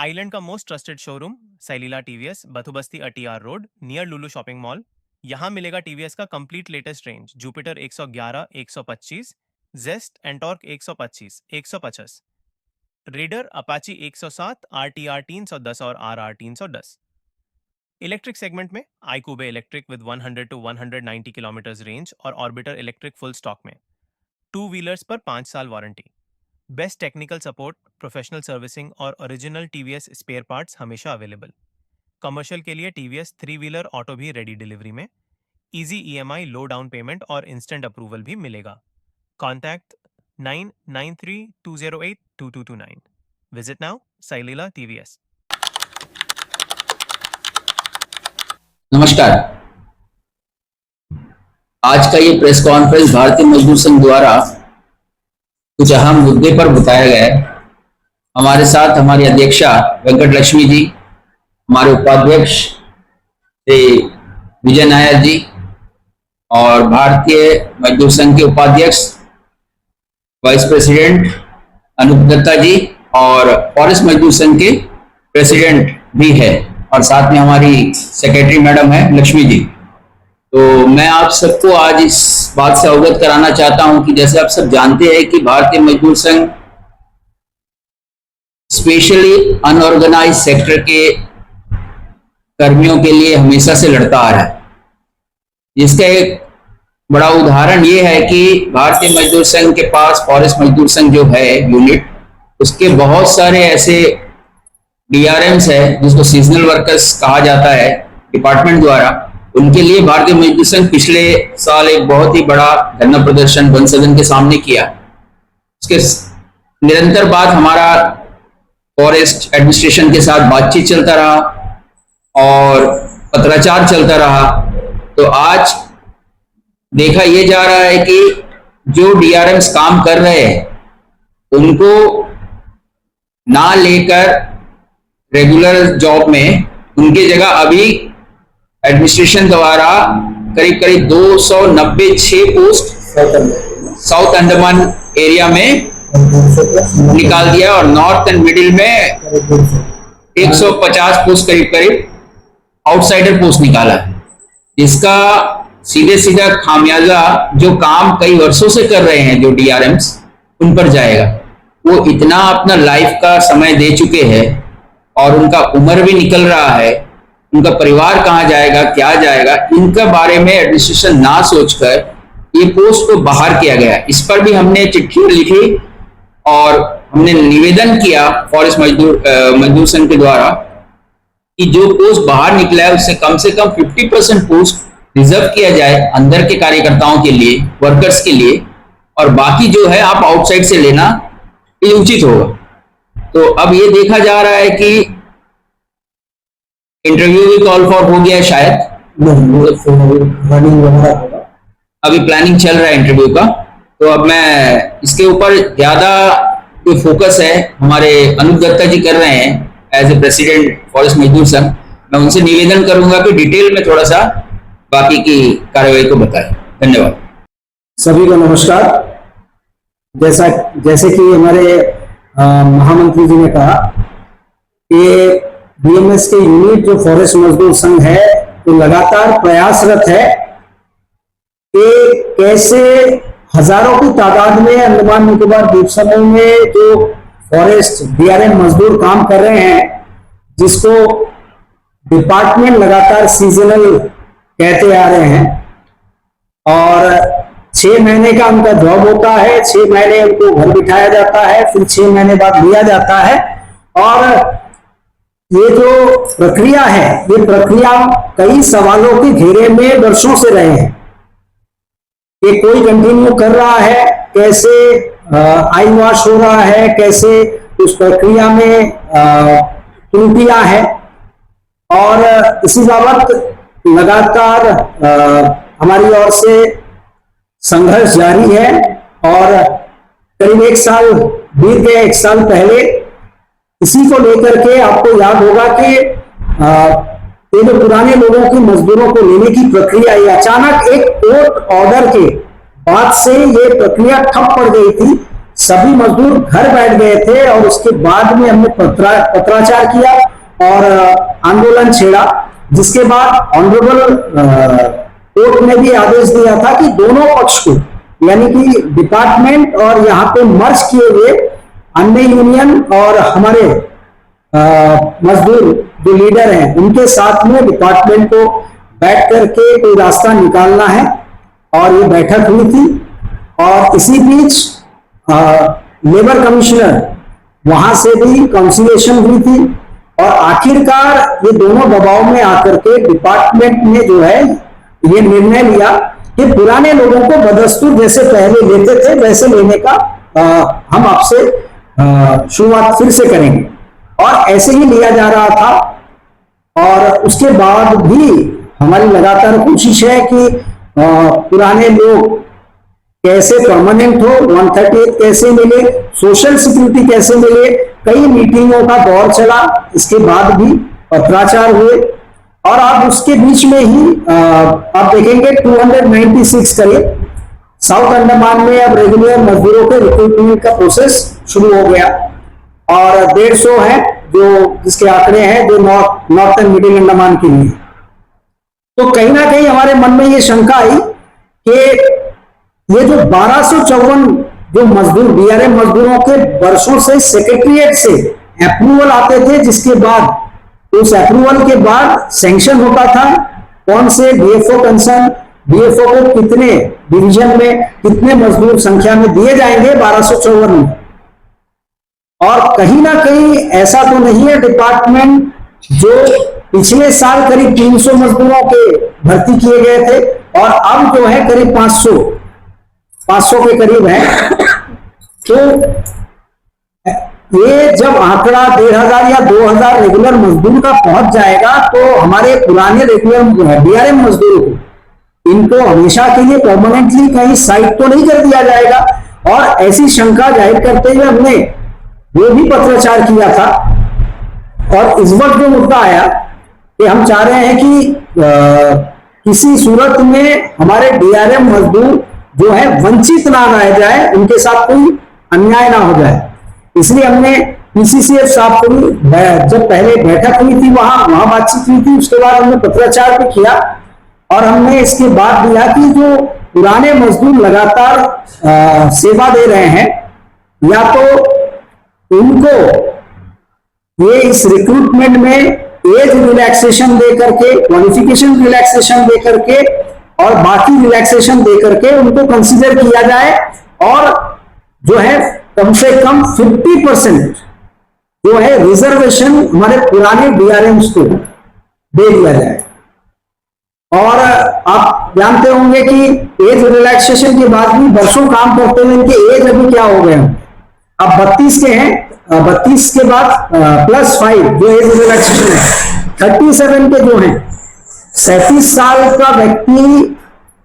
Island का most trusted showroom Saileela TVS, Bathubasti ATR road, near Lulu shopping mall. यहाँ मिलेगा TVS का complete latest range, Jupiter 111, 125, Zest NTorq 125, 150, Raider Apache 107, RTR 310 और RR 310। Electric segment में iQube electric with 100 to 190 kilometre range और Orbiter electric full stock में। 2 wheelers पर 5 साल warranty, best technical support, professional servicing और ओरिजिनल टीवीएस स्पेयर पार्ट्स हमेशा available. Commercial के लिए टीवीएस 3 व्हीलर ऑटो भी रेडी डिलीवरी में। Easy EMI, low down payment और इंस्टेंट अप्रूवल भी मिलेगा। Contact 9932082229। Visit now Saileela TVS. नमस्कार। आज का ये प्रेस कॉन्फ्रेंस भारतीय मजदूर संघ द्वारा कुछ अहम मुद्दे पर बताया गया है। हमारे साथ हमारी अध्यक्षा वेंकट लक्ष्मी जी, हमारे उपाध्यक्ष श्री विजय नायर जी और भारतीय मजदूर संघ के उपाध्यक्ष वाइस प्रेसिडेंट अनूप दत्ता जी और फॉरेस्ट मजदूर संघ के प्रेसिडेंट भी है और साथ में हमारी सेक्रेटरी मैडम है लक्ष्मी जी। तो मैं आप सबको आज इस बात से अवगत कराना चाहता हूं कि जैसे आप सब जानते हैं कि भारतीय मजदूर संघ स्पेशली अनऑर्गेनाइज सेक्टर के कर्मियों के लिए हमेशा से लड़ता आ रहा है। जिसका एक बड़ा उदाहरण ये है कि भारतीय मजदूर संघ के पास फॉरेस्ट मजदूर संघ जो है यूनिट, उसके बहुत सारे ऐसे डीआरएम्स है जिसको सीजनल वर्कर्स कहा जाता है डिपार्टमेंट द्वारा। उनके लिए भारतीय मजदूर संघ पिछले साल एक बहुत ही बड़ा धरना प्रदर्शन वन सदन के सामने किया। उसके निरंतर बाद हमारा फॉरेस्ट एडमिनिस्ट्रेशन के साथ बातचीत चलता रहा और पत्राचार चलता रहा। तो आज देखा यह जा रहा है कि जो डीआरएम्स काम कर रहे हैं उनको ना लेकर रेगुलर जॉब में, उनकी जगह अभी एडमिनिस्ट्रेशन द्वारा करीब 296 पोस्ट साउथ अंडमान एरिया में निकाल दिया और नॉर्थ एंड मिडिल में 150 पोस्ट करीब आउटसाइडर पोस्ट निकाला है। जिसका सीधा खामियाजा जो काम कई वर्षों से कर रहे हैं जो डीआरएम्स, उन पर जाएगा। वो इतना अपना लाइफ का समय दे चुके हैं और उनका उम्र भी निकल रहा है, उनका परिवार कहां जाएगा, क्या जाएगा, इनका बारे में एडमिनिस्ट्रेशन ना सोचकर ये पोस्ट को बाहर किया गया। इस पर भी हमने चिट्ठी लिखी और हमने निवेदन किया फॉरेस्ट मजदूर संघ के द्वारा कि जो पोस्ट बाहर निकला है उससे कम 50% पोस्ट रिजर्व किया जाए अंदर के कार्यकर्ताओं के लिए, वर्कर्स के लिए, और बाकी जो है आप आउटसाइड से लेना ये उचित होगा। तो अब ये देखा जा रहा है कि इंटरव्यू भी कॉल फॉर हो गया है शायद, अभी प्लानिंग चल रहा है इंटरव्यू का। तो अब मैं इसके ऊपर ज्यादा जो फोकस है हमारे अनूप दत्ता जी कर रहे हैं एज ए प्रेसिडेंट फॉरेस्ट मजदूर संघ। मैं उनसे निवेदन करूंगा कि डिटेल में थोड़ा सा बाकी की कार्रवाई को बताएं। धन्यवाद। सभी को नमस्कार। जैसे कि हमारे महामंत्री जी ने कहा कि बीएमएस के यूनिट जो फॉरेस्ट मजदूर संघ है तो लगातार प्रयासरत है कि कैसे हजारों की तादाद में अंडमान निकोबार द्वीप समूह में जो फॉरेस्ट डीआरएम मजदूर काम कर रहे हैं, जिसको डिपार्टमेंट लगातार सीजनल कहते आ रहे हैं, और 6 महीने का उनका जॉब होता है, 6 महीने उनको घर बिठाया जाता है, फिर 6 महीने बाद लिया जाता है। और ये जो प्रक्रिया है, ये प्रक्रिया कई सवालों के घेरे में वर्षों से रहे हैं कि कोई कंटिन्यू कर रहा है, कैसे आई वॉश हो रहा है, कैसे उस प्रक्रिया में त्रुटियां हैं, और इसी बाबत लगातार हमारी ओर से संघर्ष जारी है। और करीब 1 साल बीत गए, 1 साल पहले इसी को लेकर के आपको याद होगा कि ये जो पुराने लोगों की मजदूरों को लेने की प्रक्रिया, ये अचानक एक कोर्ट ऑर्डर के बाद से ये प्रक्रिया ठप पड़ गई थी। सभी मजदूर घर बैठ गए थे और उसके बाद में हमने पत्राचार किया और आंदोलन छेड़ा, जिसके बाद ऑनरेबल कोर्ट ने भी आदेश दिया था कि दोनों पक्ष को, यानी कि डिपार्टमेंट और यहाँ पे मर्ज किए हुए अन्य यूनियन और हमारे मजदूर जो लीडर हैं उनके साथ में डिपार्टमेंट को बैठ करके कोई रास्ता निकालना है, और ये बैठक हुई थी। और इसी बीच लेबर कमिश्नर वहां से भी काउंसिलेशन हुई थी, और आखिरकार ये दोनों दबाव में आकर के डिपार्टमेंट ने जो है ये निर्णय लिया कि पुराने लोगों को बदस्तूर जैसे पहले लेते थे वैसे लेने का हम आपसे शुरुआत फिर से करेंगे, और ऐसे ही लिया जा रहा था। और उसके बाद भी हमारी लगातार कोशिश है कि पुराने लोग कैसे परमानेंट हो, 138 कैसे मिले, सोशल सिक्योरिटी कैसे मिले, कई मीटिंगों का दौर चला, इसके बाद भी पत्राचार हुए। और आप उसके बीच में ही आप देखेंगे 296 करीब साउथ अंडमान में अब रेगुलर मजदूरों के रिक्रूटमेंट का प्रोसेस शुरू हो गया, और 150 है जो जिसके आंकड़े हैं जो नॉर्थ एंड मिडिल अंडमान के लिए। तो कहीं ना कहीं हमारे मन में ये शंका आई कि ये जो 1254 जो मजदूर डीआरएम मजदूरों के वर्षों से सेक्रेटरीट से अप्रूवल आते थे, जिसके बाद उस अप्रूवल के बाद सैंक्शन होता था कौन से डीएफओ कंसर्न, डीएफओ को कितने डिवीजन में कितने मजदूर संख्या में दिए जाएंगे 1254 में। और कहीं ना कहीं ऐसा तो नहीं है, डिपार्टमेंट जो पिछले साल करीब 300 मजदूरों के भर्ती किए गए थे और अब जो है करीब 500 के करीब है, तो ये जब आंकड़ा 1500 या 2000 रेगुलर मजदूर का पहुंच जाएगा तो हमारे पुराने रेगुलर डीआरएम मजदूरों को इनको हमेशा के लिए परमानेंटली कहीं साइड तो नहीं कर दिया जाएगा। और ऐसी शंका जाहिर करते हुए हमने वो भी पत्राचार किया था। और इस वक्त जो मुद्दा आया कि हम चाह रहे हैं कि किसी सूरत में हमारे डीआरएम मजदूर जो है वंचित ना रह जाए, उनके साथ कोई अन्याय ना हो जाए, इसलिए हमने पीसीसीएफ साहब को जब पहले बैठक हुई थी वहां बातचीत हुई थी, उसके बाद हमने पत्राचार भी किया और हमने इसके बाद दिया कि जो पुराने मजदूर लगातार सेवा दे रहे हैं, या तो उनको ये इस रिक्रूटमेंट में एज रिलैक्सेशन दे करके, क्वालिफिकेशन रिलैक्सेशन दे करके और बाकी रिलैक्सेशन दे करके उनको कंसीडर किया जाए, और जो है कम से कम 50% जो है रिजर्वेशन हमारे पुराने डीआरएम्स को दे दिया जाए। और आप जानते होंगे कि एज रिलैक्सेशन के बाद भी वर्षों काम करते हुए इनके एज अभी क्या हो गए हैं, अब 32 के हैं, 32 के बाद +5 जो एज रिलैक्सेशन है, 37 के जो हैं, 37 साल का व्यक्ति,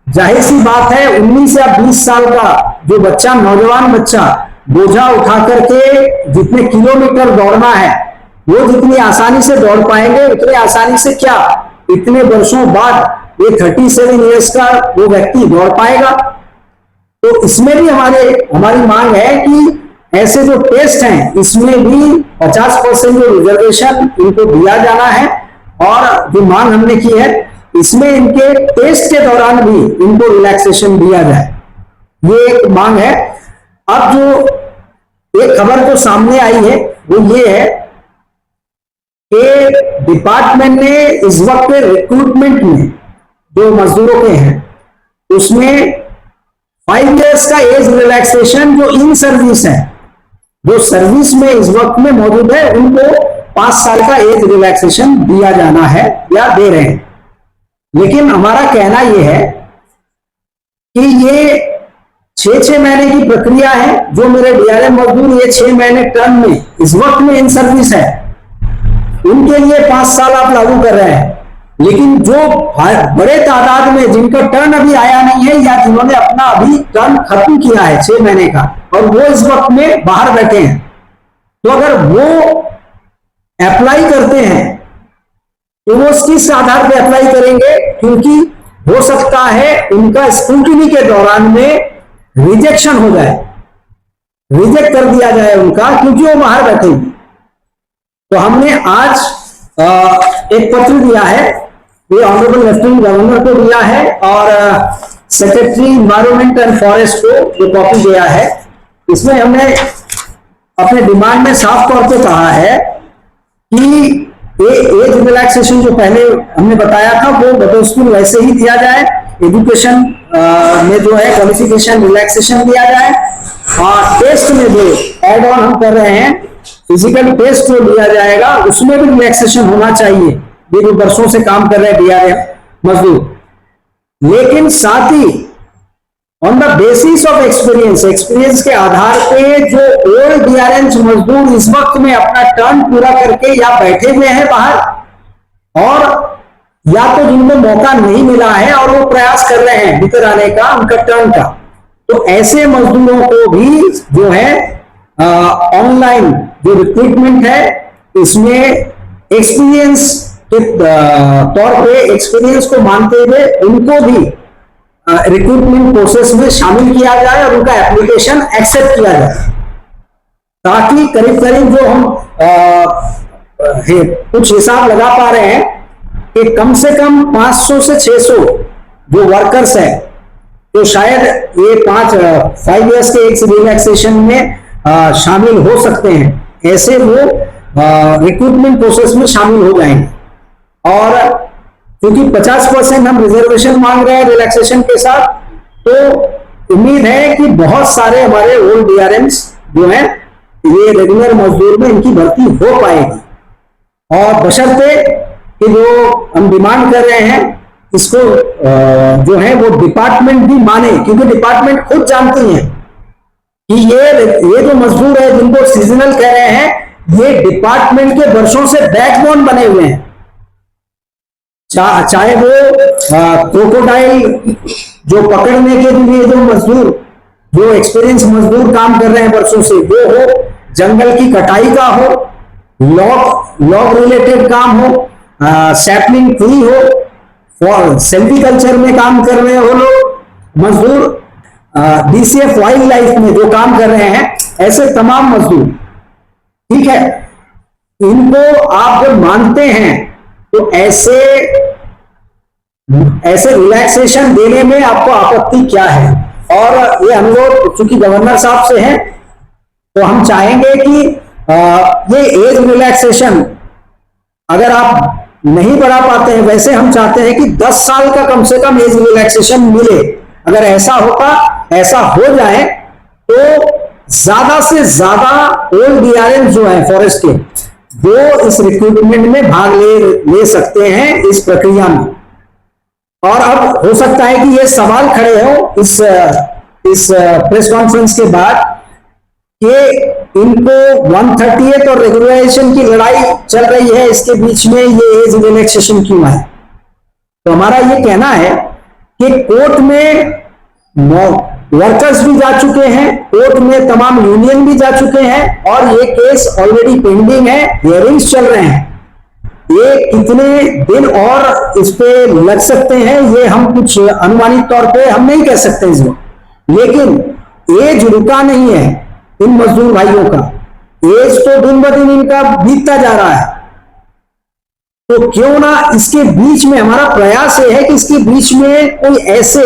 जाहिर सी बात है 19 या 20 साल का जो बच्चा, नौजवान बच्चा बोझा उठा करके जितने किलोमीटर दौड़ना है वो जितनी आसानी से दौड़ पाएंगे, उतने आसानी से क्या इतने वर्षों बाद ये 37 इयर्स का वो व्यक्ति दौड़ पाएगा। तो इसमें भी हमारी मांग है कि ऐसे जो टेस्ट हैं इसमें भी 50% जो रिजर्वेशन इनको दिया जाना है, और जो मांग हमने की है इसमें इनके टेस्ट के दौरान भी इनको रिलैक्सेशन दिया जाए, ये एक मांग है। अब जो एक खबर जो सामने आई है वो ये है कि डिपार्टमेंट ने इस वक्त रिक्रूटमेंट में जो मजदूरों के हैं उसमें 5 इयर्स का एज रिलैक्सेशन जो इन सर्विस है, जो सर्विस में इस वक्त में मौजूद है, उनको 5 साल का एज रिलैक्सेशन दिया जाना है या दे रहे हैं। लेकिन हमारा कहना यह है कि ये 6 महीने की प्रक्रिया है। जो मेरे डीआरएम मजदूर ये 6 महीने टर्म में इस वक्त में इन सर्विस है, उनके लिए 5 साल आप लागू कर रहे हैं, लेकिन जो बड़े तादाद में जिनका टर्न अभी आया नहीं है या जिन्होंने अपना अभी टर्न खत्म किया है 6 महीने का और वो इस वक्त में बाहर बैठे हैं, तो अगर वो अप्लाई करते हैं तो वो किस आधार पर अप्लाई करेंगे, क्योंकि हो सकता है उनका स्क्रूटिनी के दौरान में रिजेक्शन हो जाए। रिजेक्ट कर दिया जाए उनका, क्योंकि वो बाहर बैठेंगे। तो हमने आज एक पत्र दिया है, ये ऑनरेबल लेफ्टिनेंट गवर्नर को दिया है और सेक्रेटरी इन्वायरमेंट एंड फॉरेस्ट को जो कॉपी दिया है। इसमें हमने अपने डिमांड में साफ तौर पे कहा है कि एज रिलैक्सेशन जो पहले हमने बताया था वो बदौस्कूल वैसे ही दिया जाए, एजुकेशन में जो है क्वालिफिकेशन रिलैक्सेशन दिया जाए, और टेस्ट में जो एड ऑन हम कर रहे हैं फिजिकल टेस्ट जो लिया जाएगा उसमें भी रिलैक्सेशन होना चाहिए, ये जो वर्षों से काम कर रहे हैं डीआरएम मजदूर। लेकिन साथ ही on the basis of experience के आधार पे जो ओल्ड डीआरएम मजदूर इस वक्त में अपना टर्न पूरा करके या बैठे हुए हैं बाहर, और या तो जिनको मौका नहीं मिला है और वो प्रयास कर रहे हैं भीतर आने का, उनका टर्न का, तो ऐसे मजदूरों को भी जो है ऑनलाइन जो रिक्रूटमेंट है इसमें एक्सपीरियंस के तौर पे एक्सपीरियंस को मानते हुए उनको भी रिक्रूटमेंट प्रोसेस में शामिल किया जाए और उनका एप्लीकेशन एक्सेप्ट किया जाए, ताकि करीब करीब जो हम कुछ हिसाब लगा पा रहे हैं कि कम से कम 500 से 600 जो वर्कर्स हैं तो शायद ये 5 इयर्स के एक रिलैक्सेशन में शामिल हो सकते हैं, ऐसे वो रिक्रूटमेंट प्रोसेस में शामिल हो जाएंगे। और क्योंकि 50% हम रिजर्वेशन मांग रहे हैं रिलैक्सेशन के साथ, तो उम्मीद है कि बहुत सारे हमारे ओल्ड डीआरएम्स जो हैं ये रेगुलर मजदूर में इनकी भर्ती हो पाएगी, और बशर्ते कि जो हम डिमांड कर रहे हैं इसको जो है वो डिपार्टमेंट भी माने, क्योंकि डिपार्टमेंट खुद जानती है कि ये जो मजदूर है जिनको सीजनल कह रहे हैं ये डिपार्टमेंट के वर्षों से बैकबोन बने हुए हैं, चाहे वो क्रोकोडाइल जो पकड़ने के लिए जो मजदूर जो एक्सपीरियंस मजदूर काम कर रहे हैं वर्षों से, वो हो जंगल की कटाई का हो, लॉग रिलेटेड काम हो, सैपलिंग ट्री हो, सेल्फिकल्चर में काम कर रहे हो लोग मजदूर, डीसीएफ वाइल्ड लाइफ में जो काम कर रहे हैं, ऐसे तमाम मजदूर, ठीक है, इनको आप जब मानते हैं तो ऐसे रिलैक्सेशन देने में आपको आपत्ति क्या है। और ये अनुरोध चूंकि गवर्नर साहब से है तो हम चाहेंगे कि ये एज रिलैक्सेशन अगर आप नहीं बढ़ा पाते हैं, वैसे हम चाहते हैं कि 10 साल का कम से कम एज रिलैक्सेशन मिले। अगर ऐसा हो जाए तो ज्यादा से ज्यादा ओल्ड डीआरएम जो है फॉरेस्ट के वो इस रिक्रूटमेंट में भाग ले सकते हैं इस प्रक्रिया में। और अब हो सकता है कि ये सवाल खड़े हो इस प्रेस कॉन्फ्रेंस के बाद कि इनको 138 और रेगुलराइजेशन की लड़ाई चल रही है, इसके बीच में ये एज रिलैक्सेशन क्यों है। तो हमारा ये कहना है कि कोर्ट में वर्कर्स भी जा चुके हैं, कोर्ट में तमाम यूनियन भी जा चुके हैं, और ये केस ऑलरेडी पेंडिंग है, हियरिंग्स चल रहे हैं। ये कितने दिन और इस पे लग सकते हैं ये हम कुछ अनुमानित तौर पे हम नहीं कह सकते इसमें, लेकिन एज रुका नहीं है इन मजदूर भाइयों का, एज तो दिन ब दिन इनका बीतता जा रहा है। तो क्यों ना इसके बीच में हमारा प्रयास ये है कि इसके बीच में कोई ऐसे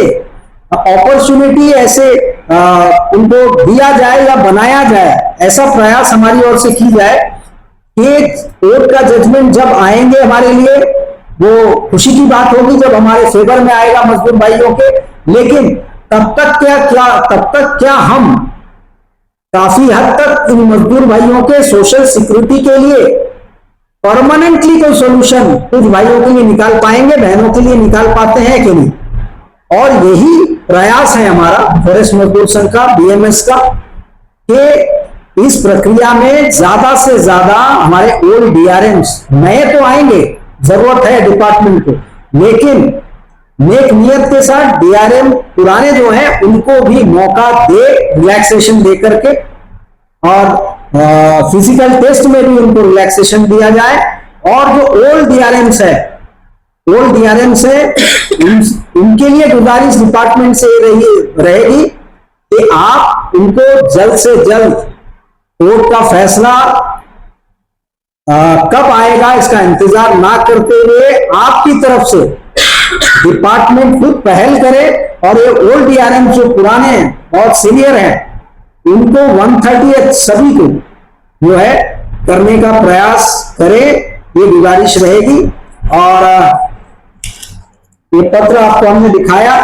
अपॉर्चुनिटी ऐसे उनको दिया जाए या बनाया जाए, ऐसा प्रयास हमारी ओर से की जाए कि कोर्ट का जजमेंट जब आएंगे हमारे लिए वो खुशी की बात होगी जब हमारे फेवर में आएगा मजदूर भाइयों के, लेकिन तब तक क्या हम काफी हद तक इन मजदूर भाइयों के सोशल सिक्योरिटी के लिए परमानेंटली कोई सोल्यूशन कुछ भाइयों के लिए निकाल पाएंगे, बहनों के लिए निकाल पाते हैं कि नहीं। और यही प्रयास है हमारा फॉरेस्ट मजदूर संघ का, बीएमएस का, कि इस प्रक्रिया में ज्यादा से ज्यादा हमारे ओल्ड डीआरएम्स नए तो आएंगे, जरूरत है डिपार्टमेंट को, लेकिन नेक नियत के साथ डीआरएम पुराने जो हैं उनको भी मौका दे, रिलैक्सेशन दे करके, और फिजिकल टेस्ट में भी उनको रिलैक्सेशन दिया जाए। और जो ओल्ड डीआरएम्स है उनके लिए गुजारिश डिपार्टमेंट से रहेगी कि आप इनको जल्द से जल्द कोर्ट का फैसला कब आएगा इसका इंतजार ना करते हुए आपकी तरफ से डिपार्टमेंट खुद पहल करे और ये ओल्ड डीआरएम जो पुराने हैं और सीनियर हैं उनको 130th सभी को जो है करने का प्रयास करे, ये गुजारिश रहेगी। और ये पत्र आपको हमने दिखाया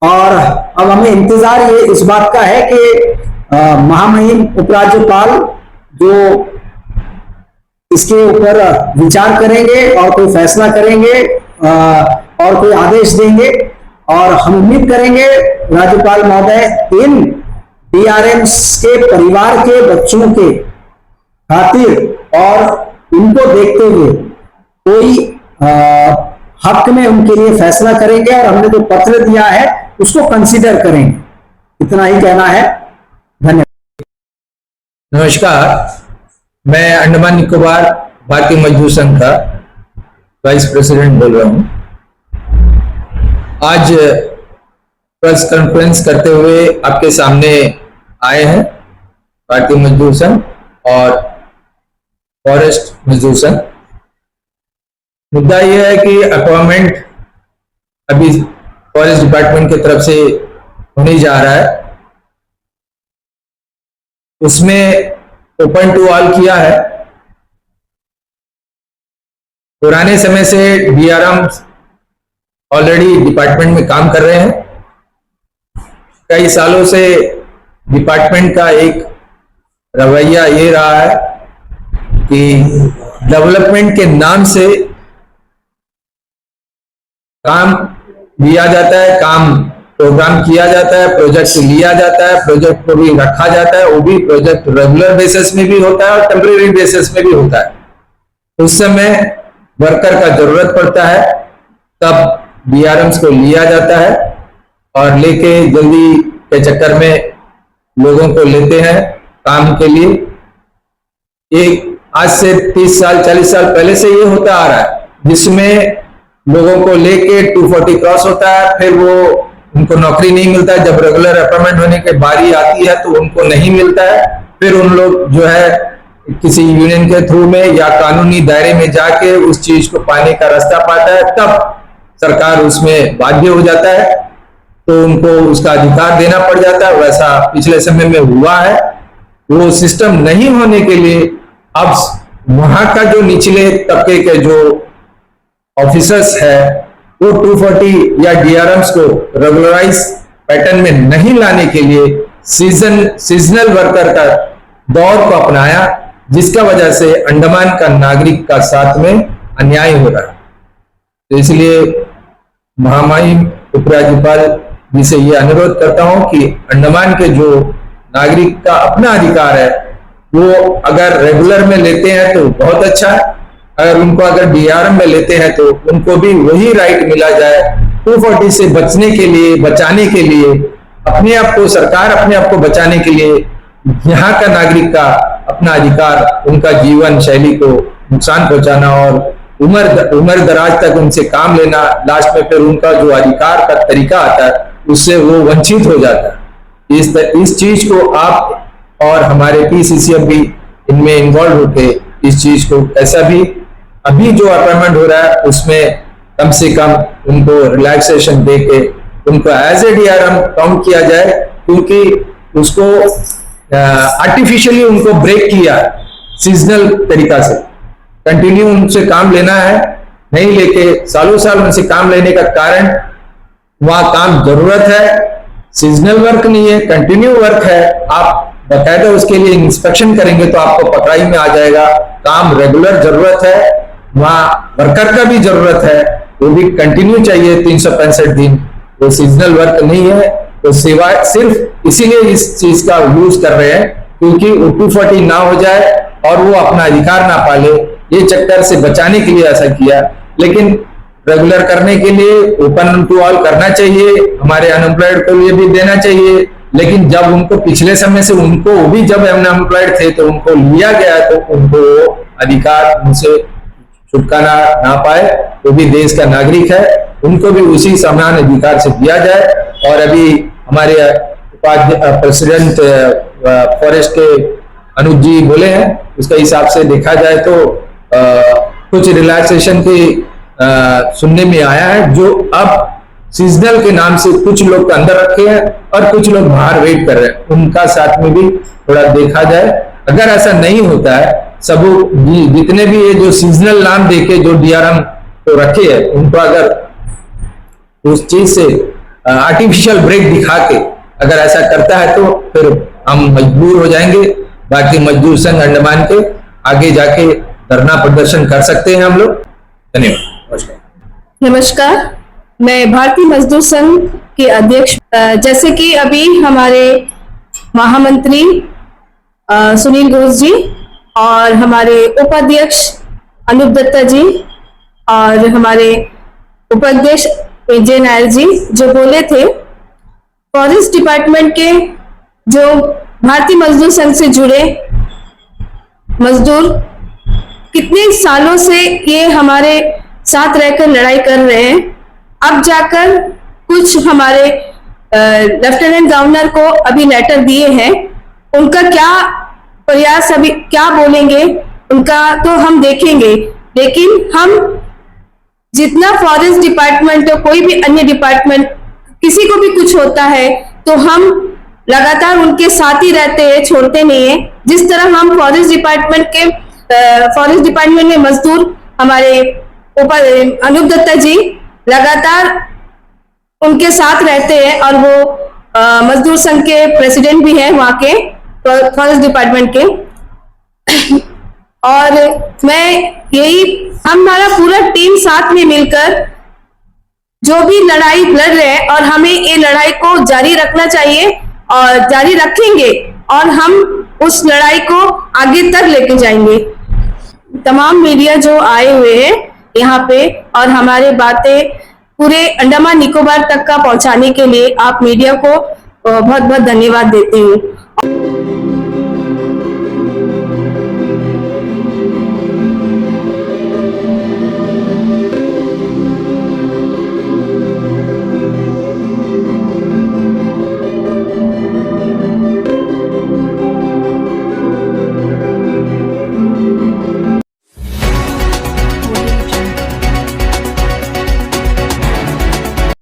और अब हमें इंतजार ये इस बात का है कि महामहिम उपराज्यपाल जो इसके ऊपर विचार करेंगे और कोई फैसला करेंगे और कोई आदेश देंगे, और हम उम्मीद करेंगे राज्यपाल महोदय इन डीआरएम्स के परिवार के बच्चों के खातिर और उनको देखते हुए कोई हक में उनके लिए फैसला करेंगे और हमने जो पत्र दिया है उसको कंसीडर करेंगे। इतना ही कहना है, धन्यवाद। नमस्कार, मैं अंडमान निकोबार भारतीय मजदूर संघ का वाइस प्रेसिडेंट बोल रहा हूं। आज प्रेस कॉन्फ्रेंस करते हुए आपके सामने आए हैं भारतीय मजदूर संघ और फॉरेस्ट मजदूर संघ। मुद्दा यह है कि अपॉइंटमेंट अभी फॉरेस्ट डिपार्टमेंट की तरफ से होने जा रहा है, उसमें ओपन टू ऑल किया है। पुराने समय से डीआरएम ऑलरेडी डिपार्टमेंट में काम कर रहे हैं। कई सालों से डिपार्टमेंट का एक रवैया ये रहा है कि डेवलपमेंट के नाम से काम लिया जाता है, काम प्रोग्राम किया जाता है, प्रोजेक्ट लिया जाता है, प्रोजेक्ट को भी रखा जाता है। वो भी प्रोजेक्ट रेगुलर बेसिस में भी होता है और टेम्परेरी बेसिस में भी होता है। उस समय वर्कर का जरूरत पड़ता है तब डीआरएम्स को लिया जाता है और लेके जल्दी के चक्कर में लोगों को लेते हैं काम के लिए। एक आज से 30 साल 40 साल पहले से ये होता आ रहा है, जिसमें लोगों को लेके 240 क्रॉस होता है, फिर वो उनको नौकरी नहीं मिलता है। जब रेगुलर अपॉइंटमेंट होने की बारी आती है तो उनको नहीं मिलता है। फिर उन लोग जो है किसी यूनियन के थ्रू में या कानूनी दायरे में जाके उस चीज को पाने का रास्ता पाता है, तब सरकार उसमें बाध्य हो जाता है तो उनको उसका अधिकार देना पड़ जाता है। वैसा पिछले समय में हुआ है। वो सिस्टम नहीं होने के लिए अब वहां का जो निचले तबके के जो ऑफिसर्स है वो 240 या डीआरएम्स को रेगुलराइज पैटर्न में नहीं लाने के लिए सीजनल वर्कर का दौर को अपनाया, जिसका वजह से अंडमान का नागरिक का साथ में अन्याय हो रहा है। तो इसलिए महामहिम उपराज्यपाल जी से ये अनुरोध करता हूं कि अंडमान के जो नागरिक का अपना अधिकार है वो अगर रेगुलर में लेते हैं तो बहुत अच्छा है, अगर उनको अगर डीआरएम में लेते हैं तो उनको भी वही राइट मिला जाए। 240 से बचाने के लिए अपने आप को, सरकार अपने आप को बचाने के लिए यहाँ का नागरिक का अपना अधिकार, उनका जीवन शैली को नुकसान पहुंचाना और उम्र दराज तक उनसे काम लेना, लास्ट में फिर उनका जो अधिकार का तरीका आता है उससे वो वंचित हो जाता है। इस चीज को आप और हमारे पीसीसीएफ भी इनमें इन्वॉल्व होके इस चीज को कैसा भी अभी जो अपॉइंटमेंट हो रहा है उसमें कम से कम उनको रिलैक्सेशन दे के उनको एज ए डीआरएम काउंट किया जाए, क्योंकि उसको आर्टिफिशियली उनको ब्रेक किया सीजनल तरीका से। कंटिन्यू उनसे काम लेना है, नहीं लेके सालों साल उनसे काम लेने का कारण वहां काम जरूरत है, सीजनल वर्क नहीं है, कंटिन्यू वर्क है। आप बकायदा उसके लिए इंस्पेक्शन करेंगे तो आपको पकड़ाई में आ जाएगा। काम रेगुलर जरूरत है, वहां वर्कर का भी जरूरत है, वो भी कंटिन्यू चाहिए 365 दिन। वो सीजनल वर्क नहीं है, तो सिवाय सिर्फ इसीलिए इस चीज का यूज कर रहे हैं क्योंकि 240 ना हो जाए और वो अपना अधिकार ना पाले, ये चक्कर से बचाने के लिए ऐसा किया। लेकिन रेगुलर करने के लिए ओपन टू ऑल करना चाहिए, हमारे अनएम्प्लॉयड को लिए भी देना चाहिए। लेकिन जब उनको पिछले समय से उनको भी जब अनएम्प्लॉयड थे तो उनको लिया गया तो उनको अधिकार उनसे छुटकारा ना पाए, वो भी देश का नागरिक है, उनको भी उसी समान अधिकार से दिया जाए। और अभी हमारे प्रेसिडेंट फॉरेस्ट के अनुज जी बोले हैं, उसके हिसाब से देखा जाए तो कुछ रिलैक्सेशन की सुनने में आया है, जो अब सीजनल के नाम से कुछ लोग अंदर रखे हैं और कुछ लोग बाहर वेट कर रहे हैं, उनका साथ में भी थोड़ा देखा जाए। अगर ऐसा नहीं होता है, सब जितने भी ये जो सीजनल नाम देके जो डीआरएम तो रखे हैं, उनको अगर उस चीज से आर्टिफिशियल ब्रेक दिखा के अगर ऐसा करता है तो फिर हम मजबूर हो जाएंगे। बाकी मजदूर संघ अंडमान के आगे जाके धरना प्रदर्शन कर सकते हैं हम लोग। धन्यवाद। नमस्कार, मैं भारतीय मजदूर संघ के अध्यक्ष, जैसे कि अभी हमारे महामंत्री सुनील घोष जी और हमारे उपाध्यक्ष अनूप दत्ता जी और हमारे उपाध्यक्ष विजय नायर जी जो बोले थे, फॉरेस्ट डिपार्टमेंट के जो भारतीय मजदूर संघ से जुड़े मजदूर कितने सालों से ये हमारे साथ रहकर लड़ाई कर रहे हैं, अब जाकर कुछ हमारे लेफ्टिनेंट गवर्नर को अभी लेटर दिए हैं, उनका क्या प्रयास अभी क्या बोलेंगे उनका तो हम देखेंगे। लेकिन हम जितना फॉरेस्ट डिपार्टमेंट या कोई भी अन्य डिपार्टमेंट किसी को भी कुछ होता है तो हम लगातार उनके साथ ही रहते हैं, छोड़ते नहीं है। जिस तरह हम फॉरेस्ट डिपार्टमेंट में मजदूर हमारे अनूप दत्ता जी लगातार उनके साथ रहते हैं और वो मजदूर संघ के प्रेसिडेंट भी हैं वहां के फॉरेस्ट डिपार्टमेंट के। और मैं यही हमारा पूरा टीम साथ में मिलकर जो भी लड़ाई लड़ रहे हैं और हमें ये लड़ाई को जारी रखना चाहिए और जारी रखेंगे और हम उस लड़ाई को आगे तक लेके जाएंगे। तमाम मीडिया जो आए हुए हैं यहाँ पे और हमारे बातें पूरे अंडमान निकोबार तक का पहुंचाने के लिए आप मीडिया को बहुत बहुत धन्यवाद देती हूँ।